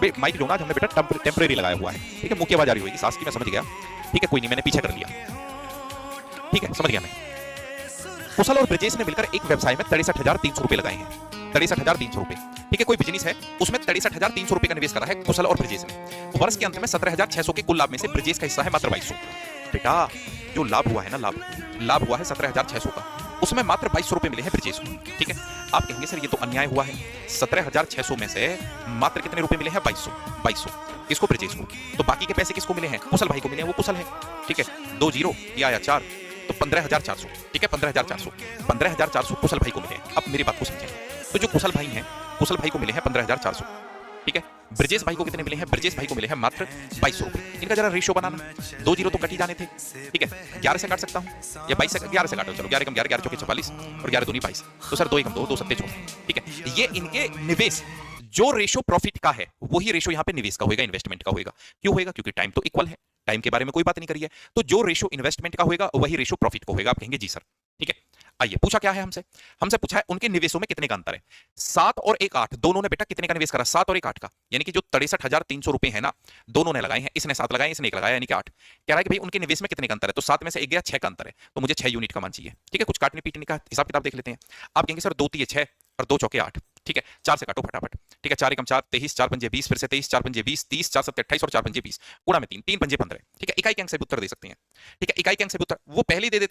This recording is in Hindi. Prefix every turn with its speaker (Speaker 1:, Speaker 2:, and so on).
Speaker 1: माइक जो ना हमने बेटा टेम्परेरी लगाया हुआ है, ठीक है, मुंह की आवाज आ रही होगी सांस की, मैं समझ गया, ठीक है, कोई नहीं, मैंने पीछे कर लिया, ठीक है, समझ गया मैं। कुशल और ब्रजेश ने मिलकर एक व्यवसाय में 63,300 रुपए लगाए हैं, 63,300 रुपए, ठीक है, कोई बिजनेस है उसमें 63,300 रुपए का निवेश करा है कुशल और ब्रजेश ने। वर्ष के अंत में 17,600 के कुल लाभ में से ब्रजेश का हिस्सा है मात्र 2200। बेटा जो लाभ हुआ है ना, लाभ हुआ है 17,600 का, उसमें मात्र 2200 रुपए मिले हैं ब्रजेश को, ठीक है। आप कहेंगे सर ये तो अन्याय हुआ है, 17,600 में से मात्र कितने रुपए मिले हैं? 2200 किसको? ब्रजेश को। तो बाकी के पैसे किसको मिले हैं? कुशल भाई को मिले हैं, वो कुशल है, ठीक है। 2 जीरो ये आया 4, तो 15,400, ठीक है, 15,400 कुशल भाई को मिले हैं। अब मेरी बात को समझें, तो जो कुशल भाई हैं, कुशल भाई को मिले हैं 15,400, ठीक है। ब्रजेश भाई को कितने मिले हैं? ब्रजेश भाई को मिले हैं मात्र 2200 रुपए। इनका जरा रेशियो बनाना, 2 जीरो तो कट ही जाने थे, ठीक है, 11 से काट सकता हूं या 22 से, 11 से काटो, चलो 11 कम 11, 11 चौके 44 और 11 दूनी 22, तो सर 2 एकम 2, 2 सत्ते 14, ठीक है। ये इनके निवेश, जो रेशियो प्रॉफिट का है वही रेशियो यहां पे निवेश का होगा, इन्वेस्टमेंट का होगा। क्यों होगा? क्योंकि टाइम तो इक्वल है, टाइम के बारे में कोई बात नहीं करी है, तो जो रेशियो इन्वेस्टमेंट का होगा वही रेशियो प्रॉफिट का होगा। आप कहेंगे जी सर, ठीक है। आइए, पूछा क्या है हमसे? हमसे पूछा है उनके निवेशों में कितने का अंतर है। 7 और 1 8, दोनों ने बेटा कितने का निवेश करा? 7 और 1 8 का, यानी कि जो 63,300 रुपए है ना, दोनों ने लगाए हैं, इसने 7 लगाए, इसने 1 लगाया, यानी कि 8। कह रहा है कि भाई उनके निवेश में कितने का अंतर है, तो 7 में से 1 गया, 6 का अंतर है, तो मुझे 6 यूनिट का मान चाहिए, ठीक है। कुछ काटने पीटने का हिसाब किताब देख लेते हैं। आप कहेंगे सर 2 तिये 6 और 2 चौके 8, ठीक है, 4 से काटो फटाफट, ठीक है, 4 एकम 4, 23, 4 पंजे 20, फिर से 23, 4 पंजे 20, 30, 4 सत्ते 28 और 4 पंजे 20, गुणा में 3, 3 पंजे 15, ठीक है। इकाई के अंक से उत्तर दे सकते हैं, ठीक है, इकाई के अंक से उत्तर वो पहले ही दे देते हैं।